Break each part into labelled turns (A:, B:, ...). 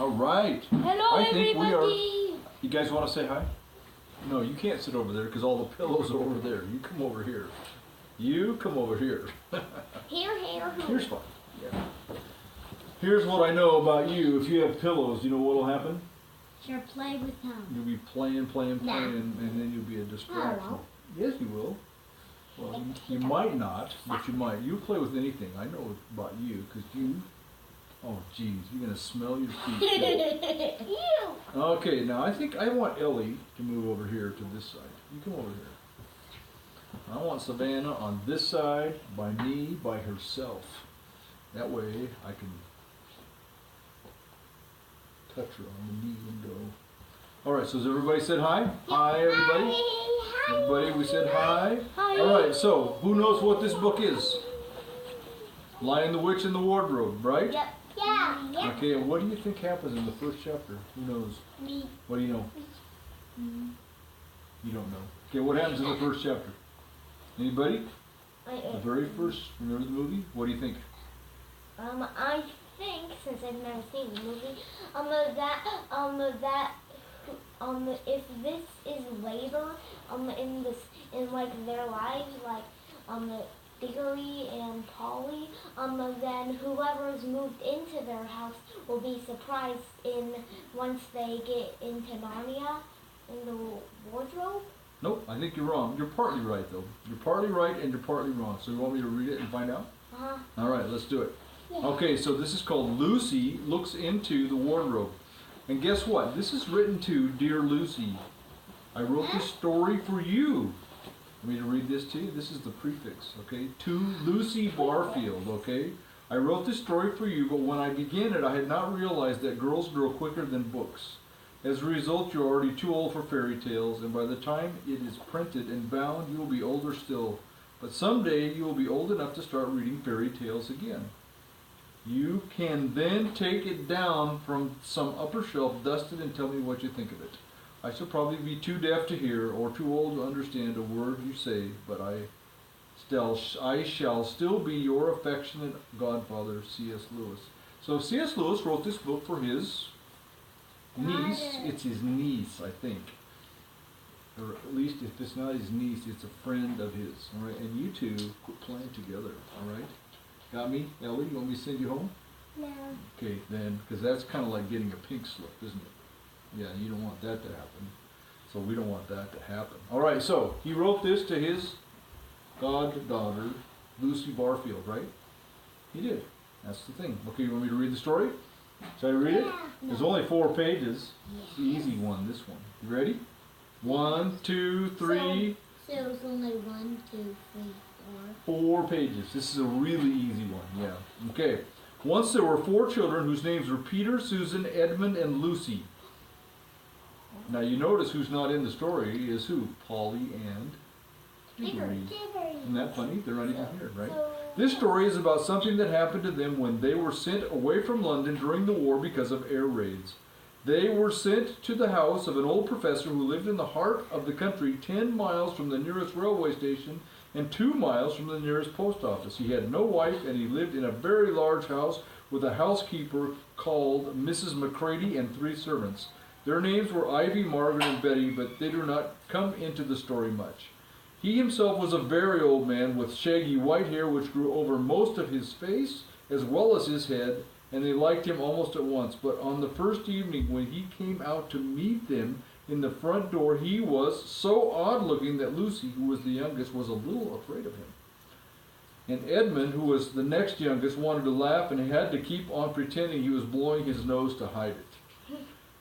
A: All right.
B: Hello,
A: I think we are.
B: everybody.
A: You guys want to say hi? No, you can't sit over there because all the pillows are over there. You come over here. You come over here.
B: Here.
A: Here's fine. Yeah. Here's what I know about you. If you have pillows, you know what'll happen?
B: Sure, play with them.
A: You'll be playing, and then you'll be a distraction.
B: won't.
A: Yes, you will. Well, you might not, but you might. You play with anything. I know about you because you. Oh, geez, you're gonna smell your feet.
B: Ew.
A: Okay, now I think I want Ellie to move over here to this side. You come over here. I want Savannah on this side, by me, by herself. That way I can touch her on the knee and go. All right, so has everybody said hi? Hi, everybody.
B: Hi.
A: Everybody, we said hi.
B: Hi.
A: All right, so who knows what this book is? Lion, the Witch, and the Wardrobe, right?
B: Yep. Yeah.
A: Okay, and what do you think happens in the first chapter? Who knows?
B: Me.
A: What do you know? You don't know. Okay, what happens in the first chapter? Anybody? The very first, remember the movie? What do you think?
B: I think, since I've never seen the movie, if this is later, in like their lives, like, Diggory and Polly, then whoever's moved into their house will be surprised once they get into Narnia, in the wardrobe.
A: Nope, I think you're wrong. You're partly right, though. You're partly right and you're partly wrong. So you want me to read it and find out?
B: Uh-huh.
A: All right, let's do it.
B: Yeah.
A: Okay, so this is called Lucy Looks Into the Wardrobe. And guess what? This is written to Dear Lucy. I wrote this story for you. Want me to read this to you? This is the prefix, okay? To Lucy Barfield, okay? I wrote this story for you, but when I began it, I had not realized that girls grow quicker than books. As a result, you're already too old for fairy tales, and by the time it is printed and bound, you will be older still. But someday, you will be old enough to start reading fairy tales again. You can then take it down from some upper shelf, dust it, and tell me what you think of it. I shall probably be too deaf to hear or too old to understand a word you say, but I shall still be your affectionate godfather, C.S. Lewis. So C.S. Lewis wrote this book for his niece. It's his niece, I think. Or at least if it's not his niece, it's a friend of his. All right, and you two quit playing together. All right, got me, Ellie? You want me to send you home?
B: No.
A: Okay, then, because that's kind of like getting a pink slip, isn't it? Yeah, you don't want that to happen. So we don't want that to happen. All right, so he wrote this to his goddaughter, Lucy Barfield, right? He did. That's the thing. Okay, you want me to read the story? Should I read it? There's only 4 pages. It's the easy one, this one. You ready? 1, 2, 3.
B: So it was only 1, 2, 3, 4.
A: 4 pages. This is a really easy one, yeah. Okay. Once there were 4 children whose names were Peter, Susan, Edmund, and Lucy. Now you notice who's not in the story is who? Polly and Diggory. Isn't that funny? They're not even here, right? This story is about something that happened to them when they were sent away from London during the war because of air raids. They were sent to the house of an old professor who lived in the heart of the country, 10 miles from the nearest railway station and 2 miles from the nearest post office. He had no wife and he lived in a very large house with a housekeeper called Mrs. McCready and 3 servants. Their names were Ivy, Margaret, and Betty, but they do not come into the story much. He himself was a very old man with shaggy white hair which grew over most of his face as well as his head, and they liked him almost at once. But on the first evening when he came out to meet them in the front door, he was so odd-looking that Lucy, who was the youngest, was a little afraid of him. And Edmund, who was the next youngest, wanted to laugh and had to keep on pretending he was blowing his nose to hide it.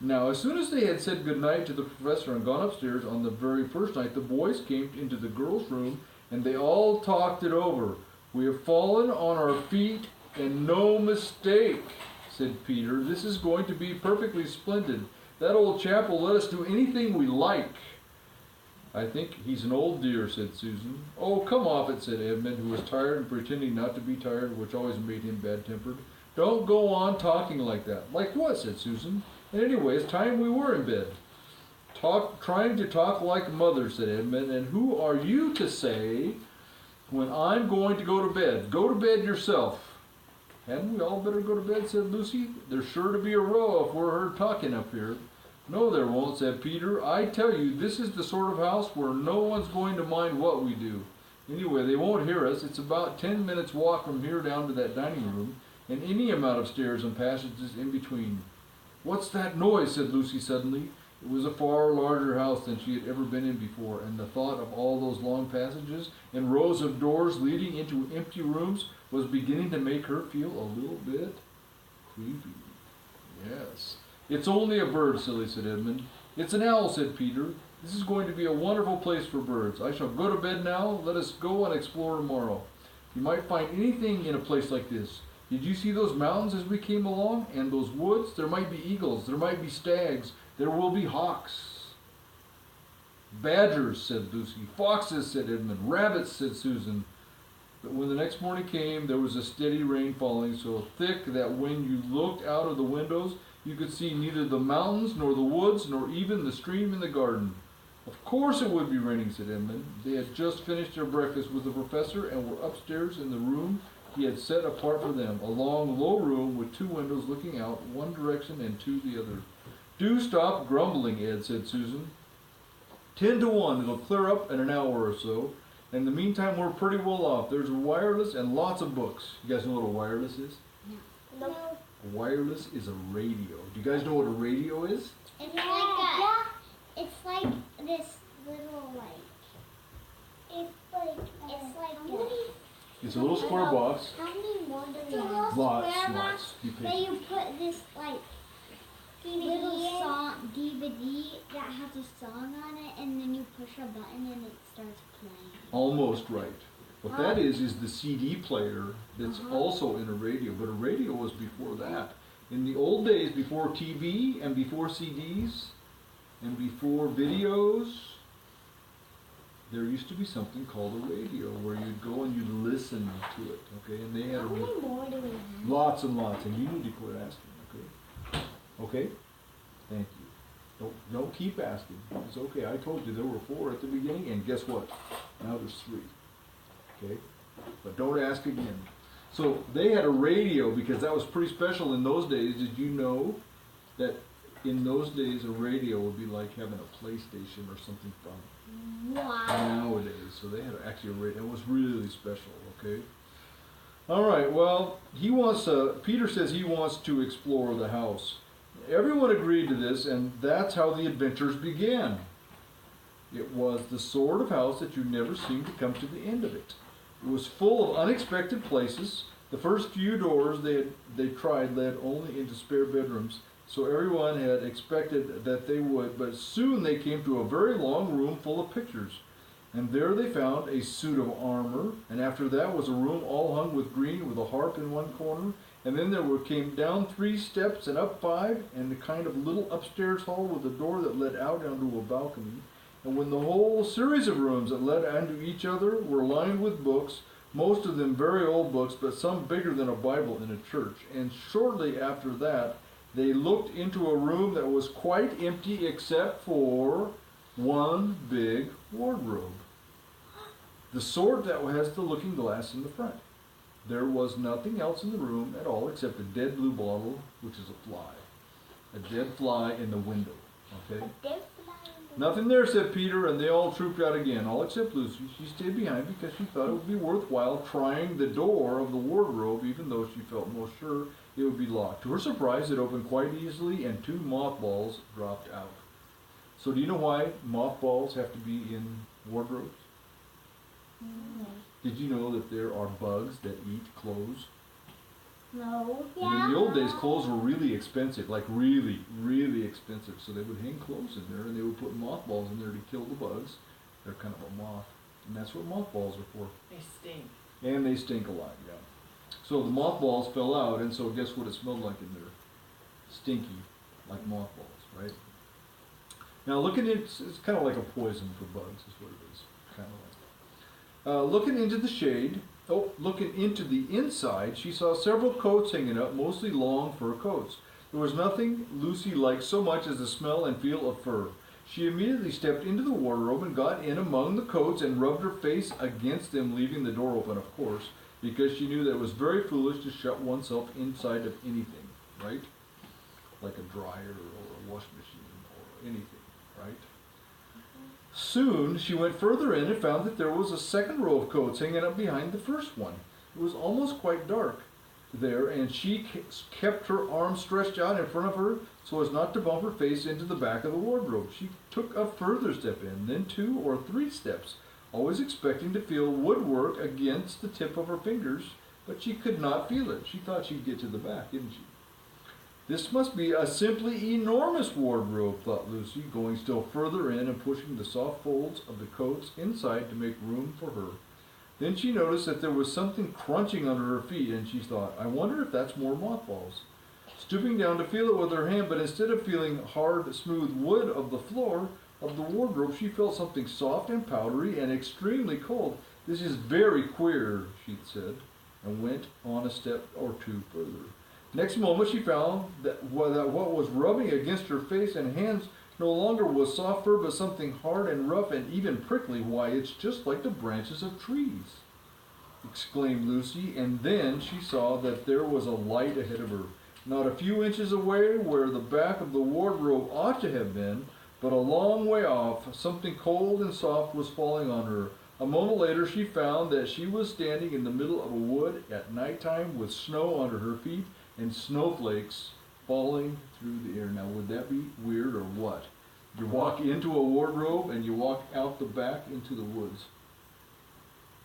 A: Now, as soon as they had said good night to the professor and gone upstairs on the very first night, the boys came into the girls' room and they all talked it over. We have fallen on our feet and no mistake, said Peter. This is going to be perfectly splendid. That old chap will let us do anything we like. I think he's an old dear, said Susan. Oh, come off it, said Edmund, who was tired and pretending not to be tired, which always made him bad-tempered. Don't go on talking like that. Like what, said Susan. And anyway, it's time we were in bed. Trying to talk like mother, said Edmund. And who are you to say when I'm going to go to bed? Go to bed yourself. Hadn't we all better go to bed, said Lucy. There's sure to be a row if we're heard talking up here. No, there won't, said Peter. I tell you, this is the sort of house where no one's going to mind what we do. Anyway, they won't hear us. It's about 10 minutes walk from here down to that dining room, and any amount of stairs and passages in between. What's that noise? Said Lucy suddenly. It was a far larger house than she had ever been in before, and the thought of all those long passages and rows of doors leading into empty rooms was beginning to make her feel a little bit creepy. Yes. It's only a bird, silly, said Edmund. It's an owl, said Peter. This is going to be a wonderful place for birds. I shall go to bed now. Let us go and explore tomorrow. You might find anything in a place like this. Did you see those mountains as we came along? And those woods? There might be eagles. There might be stags. There will be hawks. Badgers, said Lucy. Foxes, said Edmund. Rabbits, said Susan. But when the next morning came, there was a steady rain falling, so thick that when you looked out of the windows, you could see neither the mountains, nor the woods, nor even the stream in the garden. Of course it would be raining, said Edmund. They had just finished their breakfast with the professor and were upstairs in the room he had set apart for them, a long, low room with 2 windows looking out one direction and to the other. Do stop grumbling, Ed, said Susan. 10 to 1, it'll clear up in an hour or so. In the meantime, we're pretty well off. There's wireless and lots of books. You guys know what a wireless is?
B: No.
A: A wireless is a radio. Do you guys know what a radio is?
C: It's like a, it's like this little it's like
A: It's a little square box.
C: How many more do we have?
A: Lots,
C: Square
A: lots.
C: box
A: Be
C: that
A: patient.
C: you put this like little song DVD that has a song on it, and then you push a button and it starts playing.
A: Almost right. What that is the CD player that's also in a radio, but a radio was before that. In the old days, before TV and before CDs and before videos, there used to be something called a radio where you'd go and you'd listen to it, okay? And they had
B: How many more do we have?
A: lots and lots, and you need to quit asking, okay? Okay? Thank you. Don't keep asking. It's okay. I told you there were 4 at the beginning, and guess what? Now there's 3. Okay? But don't ask again. So they had a radio because that was pretty special in those days. Did you know that in those days a radio would be like having a PlayStation or something fun?
C: Wow.
A: Nowadays. So they had actually a radio. It was really special, okay? All right, well, Peter says he wants to explore the house. Everyone agreed to this, and that's how the adventures began. It was the sort of house that you never seemed to come to the end of it. It was full of unexpected places. The first few doors they tried led only into spare bedrooms, so everyone had expected that they would, but soon they came to a very long room full of pictures. And there they found a suit of armor, and after that was a room all hung with green with a harp in one corner, and then came down 3 steps and up 5, and a kind of little upstairs hall with a door that led out onto a balcony. And when the whole series of rooms that led onto each other were lined with books, most of them very old books, but some bigger than a Bible in a church. And shortly after that, they looked into a room that was quite empty except for one big wardrobe. The sort that has the looking glass in the front. There was nothing else in the room at all except a dead blue bottle, which is a fly. A dead fly in the window. Okay? Nothing there, said Peter, and they all trooped out again, all except Lucy. She stayed behind because she thought it would be worthwhile trying the door of the wardrobe, even though she felt most sure it would be locked. To her surprise, it opened quite easily, and 2 mothballs dropped out. So do you know why mothballs have to be in wardrobes? Did you know that there are bugs that eat clothes?
B: No.
A: And in the old days, clothes were really expensive, like really, really expensive. So they would hang clothes in there, and they would put mothballs in there to kill the bugs. They're kind of a moth, and that's what mothballs are for.
D: They stink.
A: And they stink a lot, yeah. So the mothballs fell out, and so guess what it smelled like in there? Stinky, like mothballs, right? Now looking at it's kind of like a poison for bugs, is what it is, kind of like. Looking into the shade. Looking into the inside, she saw several coats hanging up, mostly long fur coats. There was nothing Lucy liked so much as the smell and feel of fur. She immediately stepped into the wardrobe and got in among the coats and rubbed her face against them, leaving the door open, of course. because she knew that it was very foolish to shut oneself inside of anything, right? Like a dryer or a washing machine or anything, right? Soon she went further in and found that there was a second row of coats hanging up behind the first one. It was almost quite dark there, and she kept her arms stretched out in front of her so as not to bump her face into the back of the wardrobe. She took a further step in, then 2 or 3 steps, always expecting to feel woodwork against the tip of her fingers, but she could not feel it. She thought she'd get to the back, didn't she? This must be a simply enormous wardrobe, thought Lucy, going still further in and pushing the soft folds of the coats inside to make room for her. Then she noticed that there was something crunching under her feet, and she thought, I wonder if that's more mothballs. Stooping down to feel it with her hand, but instead of feeling hard, smooth wood of the floor of the wardrobe, she felt something soft and powdery and extremely cold. This is very queer, she said, and went on a step or 2 further. Next moment she found that what was rubbing against her face and hands no longer was soft fur, but something hard and rough and even prickly. Why, it's just like the branches of trees, exclaimed Lucy, and then she saw that there was a light ahead of her, not a few inches away where the back of the wardrobe ought to have been, but a long way off. Something cold and soft was falling on her. A moment later she found that she was standing in the middle of a wood at night time with snow under her feet and snowflakes falling through the air. Now, would that be weird or what? You walk into a wardrobe and you walk out the back into the woods.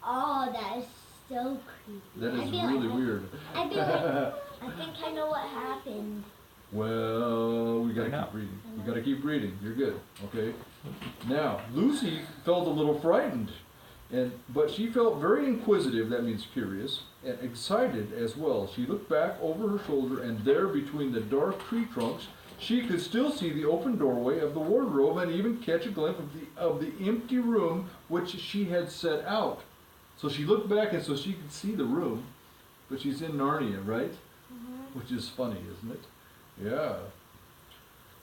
C: Oh, that is so creepy.
A: That is really weird.
C: I'd be like,
B: I think I know what happened.
A: Well, we gotta keep reading. You gotta keep reading. You're good. Okay. Now, Lucy felt a little frightened, but she felt very inquisitive, that means curious, and excited as well. She looked back over her shoulder, and there between the dark tree trunks, she could still see the open doorway of the wardrobe and even catch a glimpse of the empty room which she had set out. So she looked back and so she could see the room, but she's in Narnia, right?
B: Mm-hmm.
A: Which is funny, isn't it? Yeah.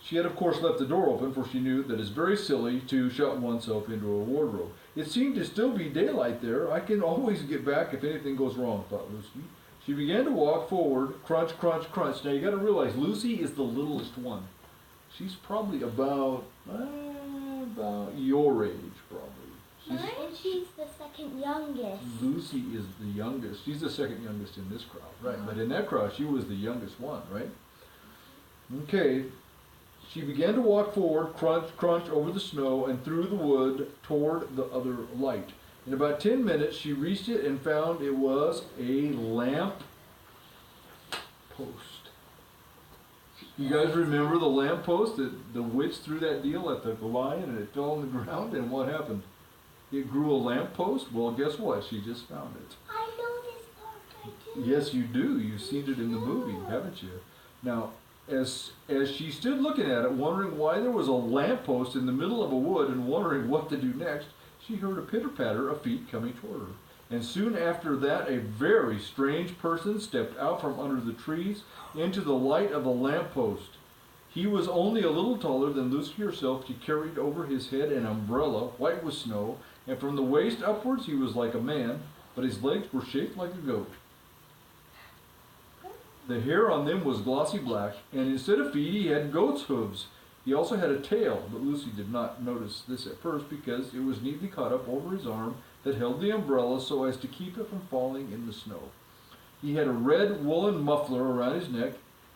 A: She had of course left the door open, for she knew that it's very silly to shut oneself into a wardrobe. It seemed to still be daylight there. I can always get back if anything goes wrong, thought Lucy. She began to walk forward, crunch, crunch, crunch. Now you got to realize Lucy is the littlest one. She's probably about your age, probably.
B: And she's the second youngest.
A: Lucy is the youngest. She's the second youngest in this crowd, right? But in that crowd, she was the youngest one, right? Okay. She began to walk forward, crunch, crunch, over the snow and through the wood toward the other light. In about 10 minutes, she reached it and found it was a lamp post. You guys remember the lamp post that the witch threw that deal at the lion and it fell on the ground? And what happened? It grew a lamp post? Well, guess what? She just found it.
B: I know this part, I do.
A: Yes, you do. You've seen it in the movie, haven't you? Now, as she stood looking at it, wondering why there was a lamppost in the middle of a wood and wondering what to do next, she heard a pitter-patter of feet coming toward her. And soon after that, a very strange person stepped out from under the trees into the light of the lamppost. He was only a little taller than Lucy herself. He carried over his head an umbrella, white with snow, and from the waist upwards he was like a man, but his legs were shaped like a goat. The hair on them was glossy black, and instead of feet he had goat's hooves. He also had a tail, but Lucy did not notice this at first because it was neatly caught up over his arm that held the umbrella so as to keep it from falling in the snow. He had a red woolen muffler around his neck,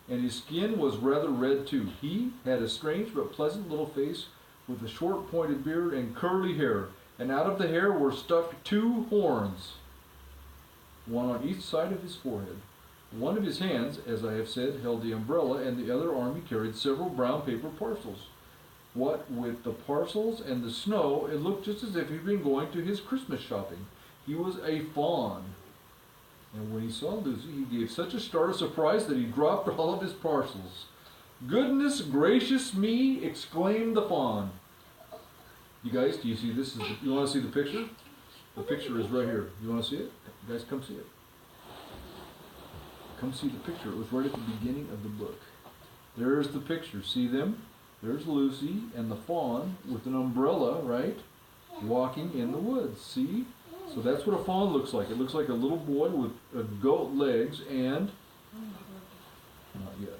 A: and his skin was rather red too. He had a strange but pleasant little face with a short pointed beard and curly hair, and out of the hair were stuck 2 horns, one on each side of his forehead. One of his hands, as I have said, held the umbrella, and the other arm he carried several brown paper parcels. What with the parcels and the snow, it looked just as if he'd been going to his Christmas shopping. He was a fawn. And when he saw Lucy, he gave such a start of surprise that he dropped all of his parcels. "Goodness gracious me!" exclaimed the fawn. You guys, do you see this? You want to see the picture? The picture is right here. You want to see it? You guys come see it. Come see the picture. It was right at the beginning of the book. There's the picture. See them? There's Lucy and the fawn with an umbrella, right? Walking in the woods. See? So that's what a fawn looks like. It looks like a little boy with goat legs and not yet.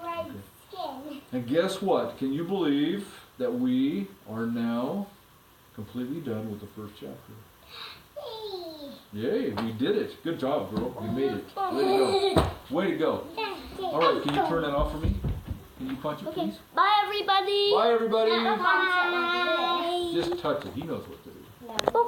B: Red
A: Okay.
B: skin.
A: And guess what? Can you believe that we are now completely done with the first chapter? Yay, we did it. Good job, girl. You made it. Way to go. Way to go. All right, can you turn that off for me? Can you punch it, please?
B: Bye, everybody.
A: Bye, everybody.
B: Bye.
A: Just touch it. He knows what to do.
B: No.